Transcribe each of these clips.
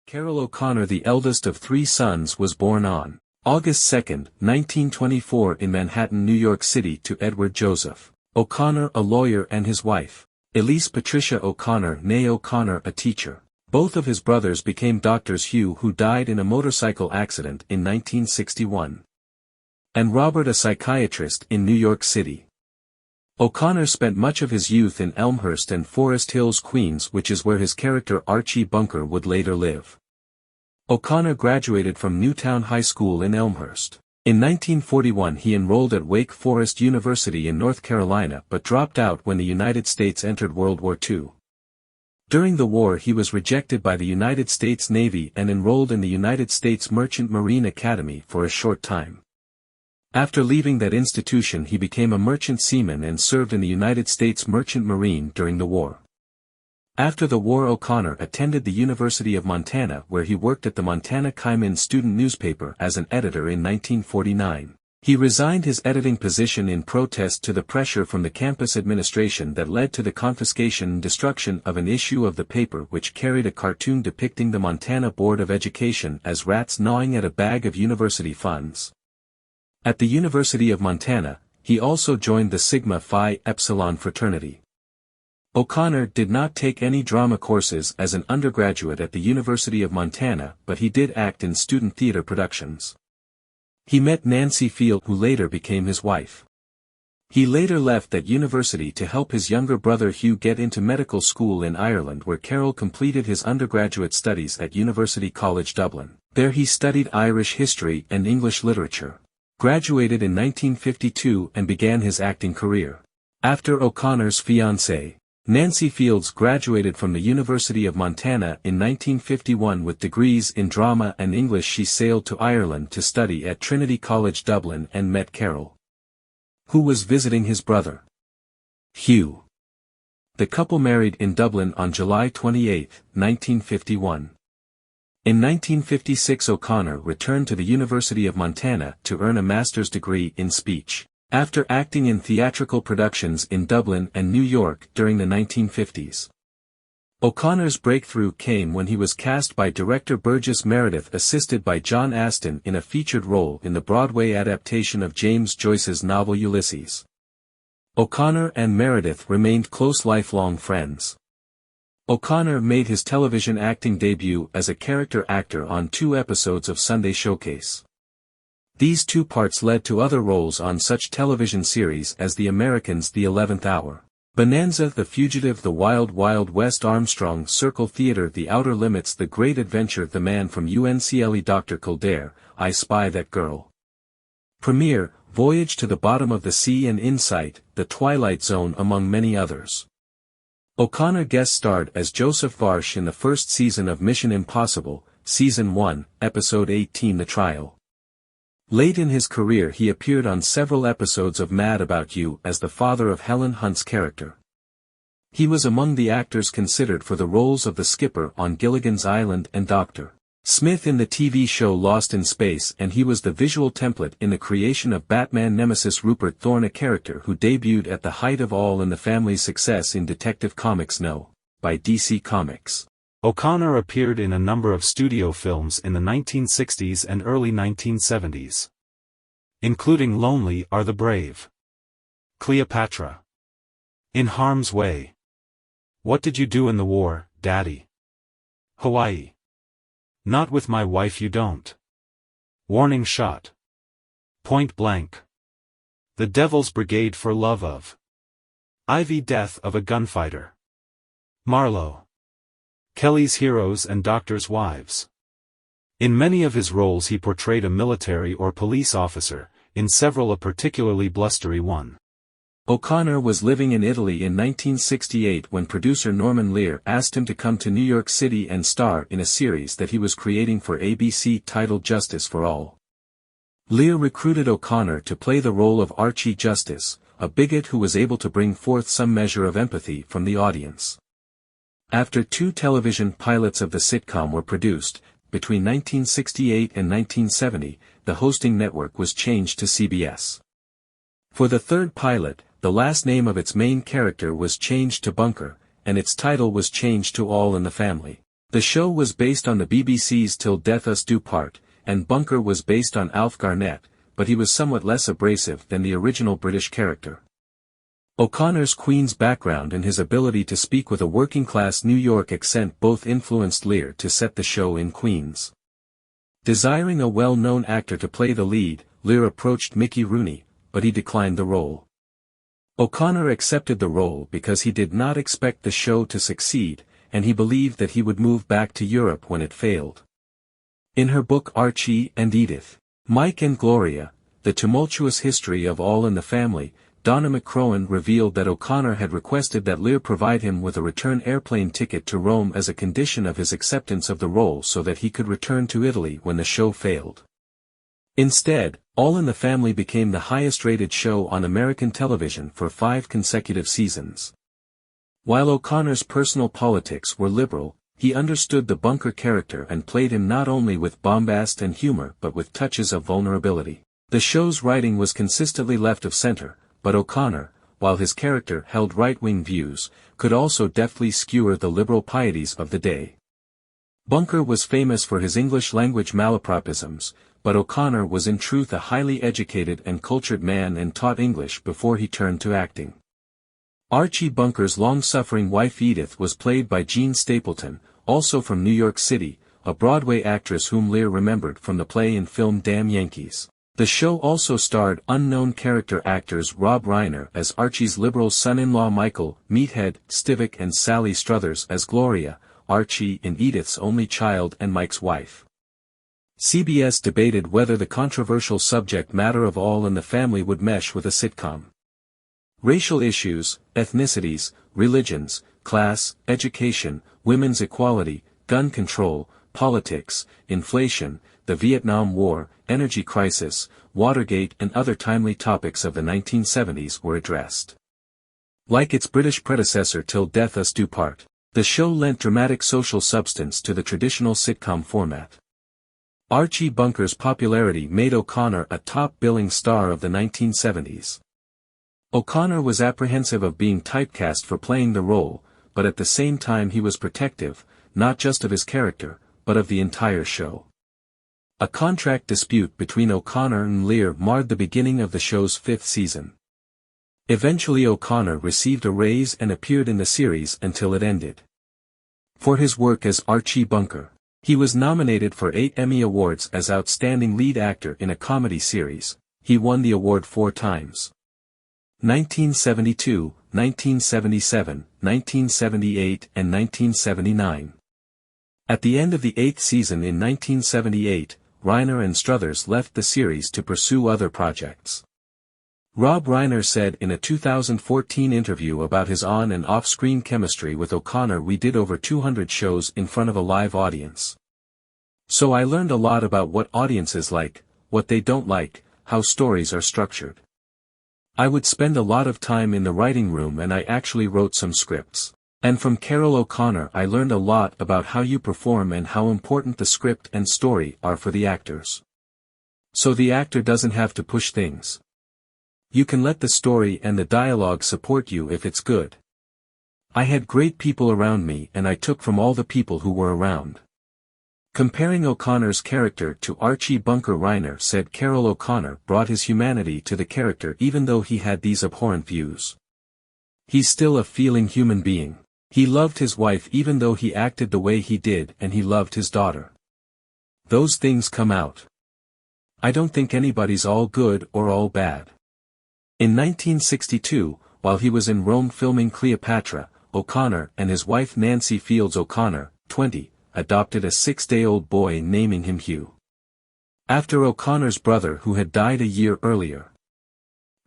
Carroll O'Connor, the eldest of three sons, was born on August 2, 1924 in Manhattan, New York City to Edward Joseph O'Connor, a lawyer, and his wife, Elise Patricia O'Connor née O'Connor, a teacher. Both of his brothers became doctors: Hugh, who died in a motorcycle accident in 1961, and Robert, a psychiatrist in New York City. O'Connor spent much of his youth in Elmhurst and Forest Hills, Queens, which is where his character Archie Bunker would later live. O'Connor graduated from Newtown High School in Elmhurst. In 1941 he enrolled at Wake Forest University in North Carolina but dropped out when the United States entered World War II. During the war he was rejected by the United States Navy and enrolled in the United States Merchant Marine Academy for a short time. After leaving that institution he became a merchant seaman and served in the United States Merchant Marine during the war. After the war O'Connor attended the University of Montana, where he worked at the Montana Kaimin student newspaper as an editor in 1949. He resigned his editing position in protest to the pressure from the campus administration that led to the confiscation and destruction of an issue of the paper which carried a cartoon depicting the Montana Board of Education as rats gnawing at a bag of university funds. At the University of Montana, he also joined the Sigma Phi Epsilon fraternity. O'Connor did not take any drama courses as an undergraduate at the University of Montana, but he did act in student theater productions. He met Nancy Field, who later became his wife. He later left that university to help his younger brother Hugh get into medical school in Ireland, where Carroll completed his undergraduate studies at University College Dublin. There he studied Irish history and English literature. Graduated in 1952 and began his acting career. After O'Connor's fiancée, Nancy Fields, graduated from the University of Montana in 1951 with degrees in drama and English, she sailed to Ireland to study at Trinity College Dublin and met Carroll, who was visiting his brother Hugh. The couple married in Dublin on July 28, 1951. In 1956 O'Connor returned to the University of Montana to earn a master's degree in speech, after acting in theatrical productions in Dublin and New York during the 1950s. O'Connor's breakthrough came when he was cast by director Burgess Meredith, assisted by John Aston, in a featured role in the Broadway adaptation of James Joyce's novel Ulysses. O'Connor and Meredith remained close lifelong friends. O'Connor made his television acting debut as a character actor on 2 episodes of Sunday Showcase. These 2 parts led to other roles on such television series as The Americans, The 11th Hour, Bonanza, The Fugitive, The Wild Wild West, Armstrong, Circle Theater, The Outer Limits, The Great Adventure, The Man from UNCLE, Dr. Kildare, I Spy That Girl, Premiere, Voyage to the Bottom of the Sea, and Insight, The Twilight Zone, among many others. O'Connor guest starred as Joseph Varsh in the first season of Mission Impossible, Season 1, Episode 18, The Trial. Late in his career he appeared on several episodes of Mad About You as the father of Helen Hunt's character. He was among the actors considered for the roles of the skipper on Gilligan's Island and Dr. Smith in the TV show Lost in Space, and he was the visual template in the creation of Batman nemesis Rupert Thorne, a character who debuted at the height of All in the Family's success in Detective Comics No. by DC Comics. O'Connor appeared in a number of studio films in the 1960s and early 1970s, including Lonely Are the Brave, Cleopatra, In Harm's Way, What Did You Do in the War, Daddy, Hawaii, Not With My Wife You Don't, Warning Shot, Point Blank, The Devil's Brigade, For Love of Ivy, Death of a Gunfighter, Marlowe, Kelly's Heroes and Doctors' Wives. In many of his roles he portrayed a military or police officer, in several a particularly blustery one. O'Connor was living in Italy in 1968 when producer Norman Lear asked him to come to New York City and star in a series that he was creating for ABC titled Justice for All. Lear recruited O'Connor to play the role of Archie Justice, a bigot who was able to bring forth some measure of empathy from the audience. After 2 television pilots of the sitcom were produced, between 1968 and 1970, the hosting network was changed to CBS. For the 3rd pilot, the last name of its main character was changed to Bunker, and its title was changed to All in the Family. The show was based on the BBC's Till Death Us Do Part, and Bunker was based on Alf Garnett, but he was somewhat less abrasive than the original British character. O'Connor's Queen's background and his ability to speak with a working-class New York accent both influenced Lear to set the show in Queens. Desiring a well-known actor to play the lead, Lear approached Mickey Rooney, but he declined the role. O'Connor accepted the role because he did not expect the show to succeed, and he believed that he would move back to Europe when it failed. In her book Archie and Edith, Mike and Gloria, The Tumultuous History of All in the Family, Donna McCrohan revealed that O'Connor had requested that Lear provide him with a return airplane ticket to Rome as a condition of his acceptance of the role so that he could return to Italy when the show failed. Instead, All in the Family became the highest-rated show on American television for 5 consecutive seasons. While O'Connor's personal politics were liberal, he understood the Bunker character and played him not only with bombast and humor but with touches of vulnerability. The show's writing was consistently left of center, but O'Connor, while his character held right-wing views, could also deftly skewer the liberal pieties of the day. Bunker was famous for his English-language malapropisms, but O'Connor was in truth a highly educated and cultured man and taught English before he turned to acting. Archie Bunker's long-suffering wife Edith was played by Jean Stapleton, also from New York City, a Broadway actress whom Lear remembered from the play and film Damn Yankees. The show also starred unknown character actors Rob Reiner as Archie's liberal son-in-law Michael, Meathead, Stivic and Sally Struthers as Gloria, Archie and Edith's only child and Mike's wife. CBS debated whether the controversial subject matter of All in the Family would mesh with a sitcom. Racial issues, ethnicities, religions, class, education, women's equality, gun control, politics, inflation, the Vietnam War, energy crisis, Watergate and other timely topics of the 1970s were addressed. Like its British predecessor Till Death Us Do Part, the show lent dramatic social substance to the traditional sitcom format. Archie Bunker's popularity made O'Connor a top-billing star of the 1970s. O'Connor was apprehensive of being typecast for playing the role, but at the same time he was protective, not just of his character, but of the entire show. A contract dispute between O'Connor and Lear marred the beginning of the show's 5th season. Eventually O'Connor received a raise and appeared in the series until it ended. For his work as Archie Bunker, he was nominated for 8 Emmy Awards as Outstanding Lead Actor in a Comedy Series. He won the award 4 times. 1972, 1977, 1978 and 1979. At the end of the 8th season in 1978, Reiner and Struthers left the series to pursue other projects. Rob Reiner said in a 2014 interview about his on- and off-screen chemistry with O'Connor, "We did over 200 shows in front of a live audience. So I learned a lot about what audiences like, what they don't like, how stories are structured. I would spend a lot of time in the writing room and I actually wrote some scripts. And from Carroll O'Connor I learned a lot about how you perform and how important the script and story are for the actors. So the actor doesn't have to push things. You can let the story and the dialogue support you if it's good. I had great people around me and I took from all the people who were around." Comparing O'Connor's character to Archie Bunker, Reiner said Carroll O'Connor brought his humanity to the character even though he had these abhorrent views. He's still a feeling human being. He loved his wife even though he acted the way he did, and he loved his daughter. Those things come out. I don't think anybody's all good or all bad. In 1962, while he was in Rome filming Cleopatra, O'Connor and his wife Nancy Fields O'Connor, 20, adopted a 6-day-old boy naming him Hugh, after O'Connor's brother who had died a year earlier.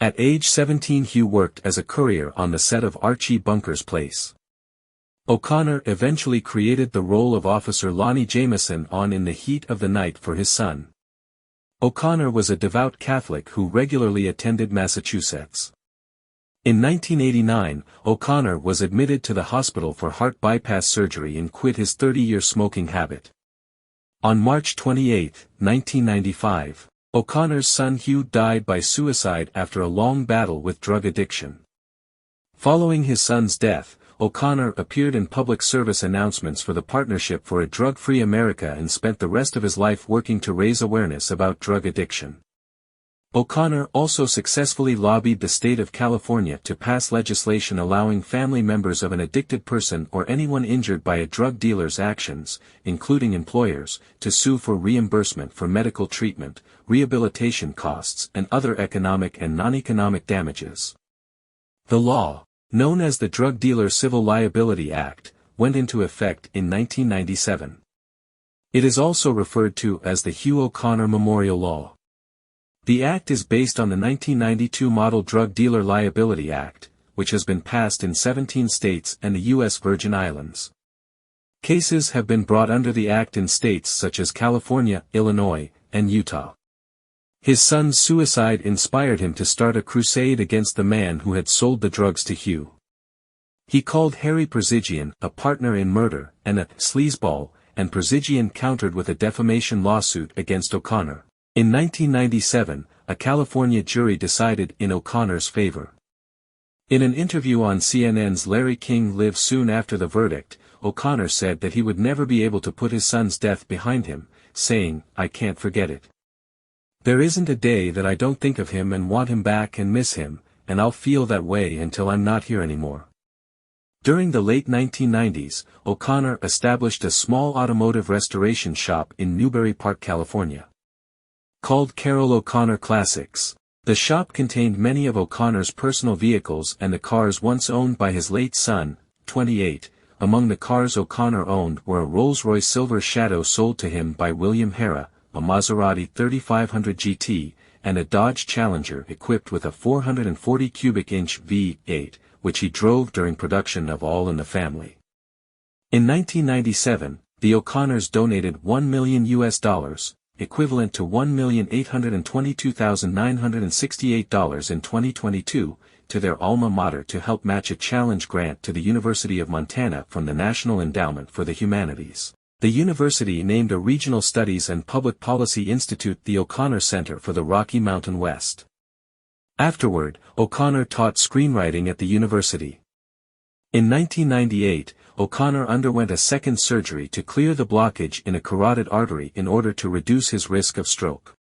At age 17 Hugh worked as a courier on the set of Archie Bunker's Place. O'Connor eventually created the role of Officer Lonnie Jameson on In the Heat of the Night for his son. O'Connor was a devout Catholic who regularly attended Massachusetts. In 1989, O'Connor was admitted to the hospital for heart bypass surgery and quit his 30-year smoking habit. On March 28, 1995, O'Connor's son Hugh died by suicide after a long battle with drug addiction. Following his son's death, O'Connor appeared in public service announcements for the Partnership for a Drug-Free America and spent the rest of his life working to raise awareness about drug addiction. O'Connor also successfully lobbied the state of California to pass legislation allowing family members of an addicted person or anyone injured by a drug dealer's actions, including employers, to sue for reimbursement for medical treatment, rehabilitation costs and other economic and non-economic damages. The law, known as the Drug Dealer Civil Liability Act, went into effect in 1997. It is also referred to as the Hugh O'Connor Memorial Law. The act is based on the 1992 Model Drug Dealer Liability Act, which has been passed in 17 states and the U.S. Virgin Islands. Cases have been brought under the act in states such as California, Illinois, and Utah. His son's suicide inspired him to start a crusade against the man who had sold the drugs to Hugh. He called Harry Perzigian a partner in murder and a sleazeball, and Perzigian countered with a defamation lawsuit against O'Connor. In 1997, a California jury decided in O'Connor's favor. In an interview on CNN's Larry King Live soon after the verdict, O'Connor said that he would never be able to put his son's death behind him, saying, "I can't forget it. There isn't a day that I don't think of him and want him back and miss him, and I'll feel that way until I'm not here anymore." During the late 1990s, O'Connor established a small automotive restoration shop in Newbury Park, California. Called Carroll O'Connor Classics, the shop contained many of O'Connor's personal vehicles and the cars once owned by his late son, 28. Among the cars O'Connor owned were a Rolls-Royce Silver Shadow sold to him by William Harrah, a Maserati 3500 GT, and a Dodge Challenger equipped with a 440 cubic inch V8, which he drove during production of All in the Family. In 1997, the O'Connors donated $1 million, equivalent to $1,822,968 in 2022, to their alma mater to help match a challenge grant to the University of Montana from the National Endowment for the Humanities. The university named a Regional Studies and Public Policy Institute the O'Connor Center for the Rocky Mountain West. Afterward, O'Connor taught screenwriting at the university. In 1998, O'Connor underwent a second surgery to clear the blockage in a carotid artery in order to reduce his risk of stroke.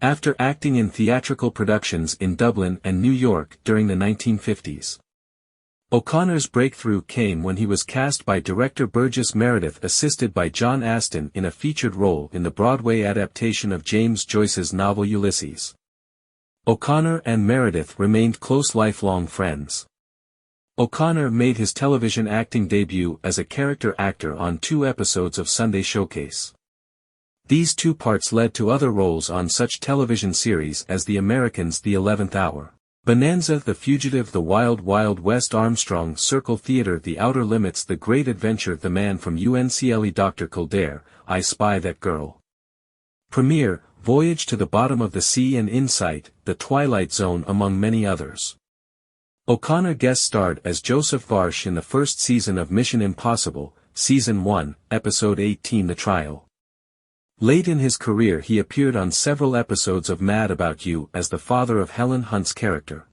After acting in theatrical productions in Dublin and New York during the 1950s. O'Connor's breakthrough came when he was cast by director Burgess Meredith, assisted by John Astin in a featured role in the Broadway adaptation of James Joyce's novel Ulysses. O'Connor and Meredith remained close lifelong friends. O'Connor made his television acting debut as a character actor on 2 episodes of Sunday Showcase. These 2 parts led to other roles on such television series as The Americans, The 11th Hour, Bonanza, The Fugitive, The Wild Wild West, Armstrong, Circle Theater, The Outer Limits, The Great Adventure, The Man from UNCLE, Dr. Kildare, I Spy That Girl. Premiere, Voyage to the Bottom of the Sea and Insight, The Twilight Zone, among many others. O'Connor guest starred as Joseph Varsh in the first season of Mission Impossible, Season 1, Episode 18, The Trial. Late in his career he appeared on several episodes of Mad About You as the father of Helen Hunt's character.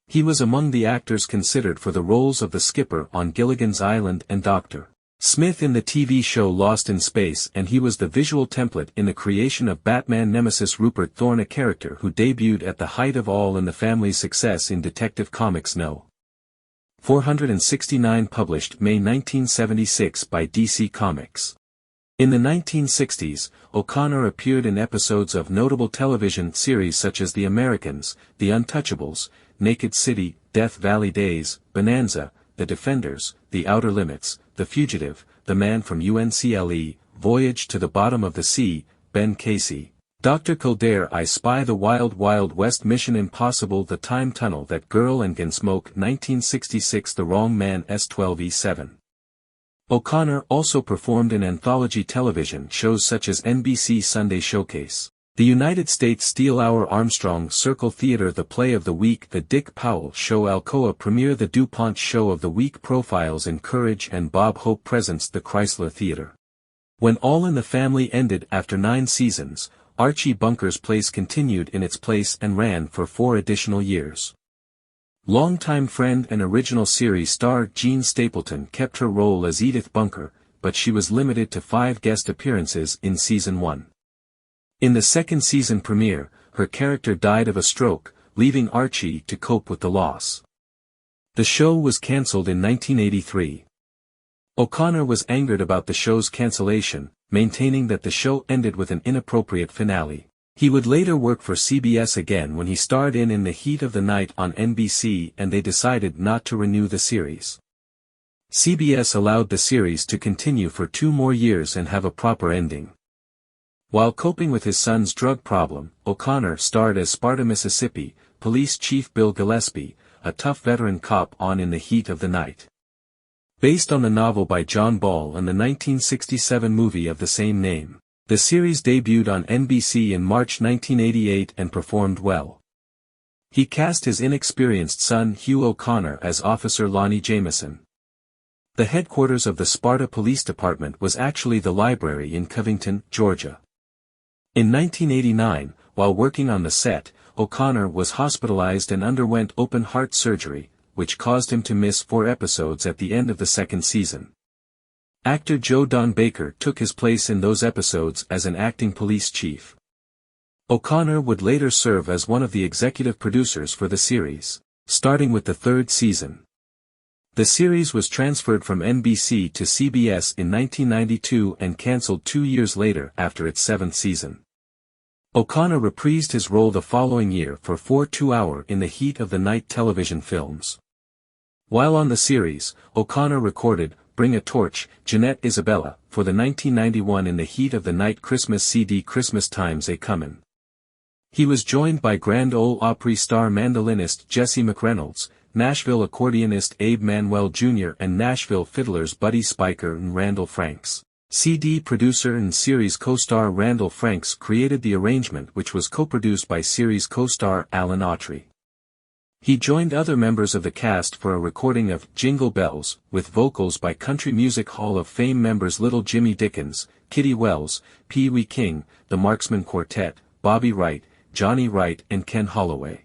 He was among the actors considered for the roles of the skipper on Gilligan's Island and Dr. Smith in the TV show Lost in Space, and he was the visual template in the creation of Batman nemesis Rupert Thorne, a character who debuted at the height of All in the Family's success in Detective Comics No. 469, published May 1976 by DC Comics. In the 1960s, O'Connor appeared in episodes of notable television series such as The Americans, The Untouchables, Naked City, Death Valley Days, Bonanza, The Defenders, The Outer Limits, The Fugitive, The Man from UNCLE, Voyage to the Bottom of the Sea, Ben Casey, Dr. Kildare, I Spy the Wild Wild West, Mission Impossible, The Time Tunnel, That Girl and Gunsmoke, 1966, The Wrong Man, S12E7. O'Connor also performed in anthology television shows such as NBC Sunday Showcase, The United States Steel Hour, Armstrong, Circle Theater, The Play of the Week, The Dick Powell Show, Alcoa Premiere, The DuPont Show of the Week, Profiles in Courage, and Bob Hope Presents, The Chrysler Theater. When All in the Family ended after 9 seasons, Archie Bunker's Place continued in its place and ran for 4 additional years. Longtime friend and original series star Jean Stapleton kept her role as Edith Bunker, but she was limited to 5 guest appearances in season 1. In the second season premiere, her character died of a stroke, leaving Archie to cope with the loss. The show was cancelled in 1983. O'Connor was angered about the show's cancellation, maintaining that the show ended with an inappropriate finale. He would later work for CBS again when he starred in the Heat of the Night on NBC, and they decided not to renew the series. CBS allowed the series to continue for 2 more years and have a proper ending. While coping with his son's drug problem, O'Connor starred as Sparta, Mississippi, Police Chief Bill Gillespie, a tough veteran cop on In the Heat of the Night. Based on the novel by John Ball and the 1967 movie of the same name, the series debuted on NBC in March 1988 and performed well. He cast his inexperienced son Hugh O'Connor as Officer Lonnie Jameson. The headquarters of the Sparta Police Department was actually the library in Covington, Georgia. In 1989, while working on the set, O'Connor was hospitalized and underwent open-heart surgery, which caused him to miss 4 episodes at the end of the second season. Actor Joe Don Baker took his place in those episodes as an acting police chief. O'Connor would later serve as one of the executive producers for the series, starting with the 3rd season. The series was transferred from NBC to CBS in 1992 and cancelled 2 years later after its 7th season. O'Connor reprised his role the following year for 4 2-hour In the Heat of the Night television films. While on the series, O'Connor recorded Bring a Torch, Jeanette Isabella, for the 1991 In the Heat of the Night Christmas CD Christmas Time's a Comin'. He was joined by Grand Ole Opry star mandolinist Jesse McReynolds, Nashville accordionist Abe Manuel Jr. and Nashville fiddlers Buddy Spicher and Randall Franks. CD producer and series co-star Randall Franks created the arrangement, which was co-produced by series co-star Alan Autry. He joined other members of the cast for a recording of Jingle Bells, with vocals by Country Music Hall of Fame members Little Jimmy Dickens, Kitty Wells, Pee Wee King, the Marksman Quartet, Bobby Wright, Johnny Wright and Ken Holloway.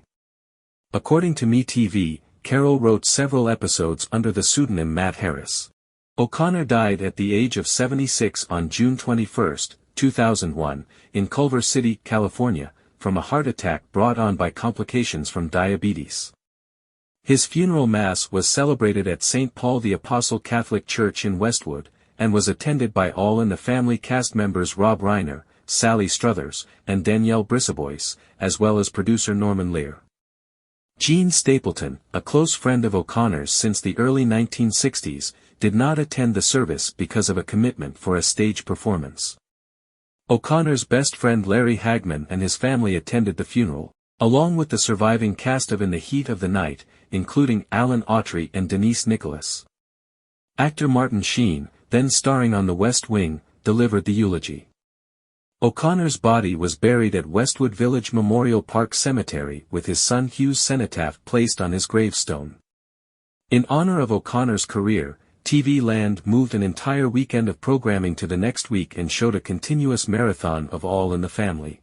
According to MeTV, Carroll wrote several episodes under the pseudonym Matt Harris. O'Connor died at the age of 76 on June 21, 2001, in Culver City, California, from a heart attack brought on by complications from diabetes. His funeral mass was celebrated at St. Paul the Apostle Catholic Church in Westwood, and was attended by All in the Family cast members Rob Reiner, Sally Struthers, and Danielle Brissabois, as well as producer Norman Lear. Jean Stapleton, a close friend of O'Connor's since the early 1960s, did not attend the service because of a commitment for a stage performance. O'Connor's best friend Larry Hagman and his family attended the funeral, along with the surviving cast of In the Heat of the Night, including Alan Autry and Denise Nicholas. Actor Martin Sheen, then starring on The West Wing, delivered the eulogy. O'Connor's body was buried at Westwood Village Memorial Park Cemetery with his son Hugh's cenotaph placed on his gravestone. In honor of O'Connor's career, TV Land moved an entire weekend of programming to the next week and showed a continuous marathon of All in the Family.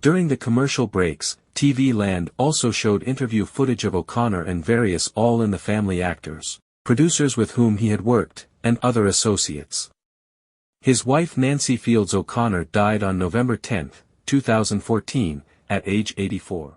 During the commercial breaks, TV Land also showed interview footage of O'Connor and various All in the Family actors, producers with whom he had worked, and other associates. His wife Nancy Fields O'Connor died on November 10, 2014, at age 84.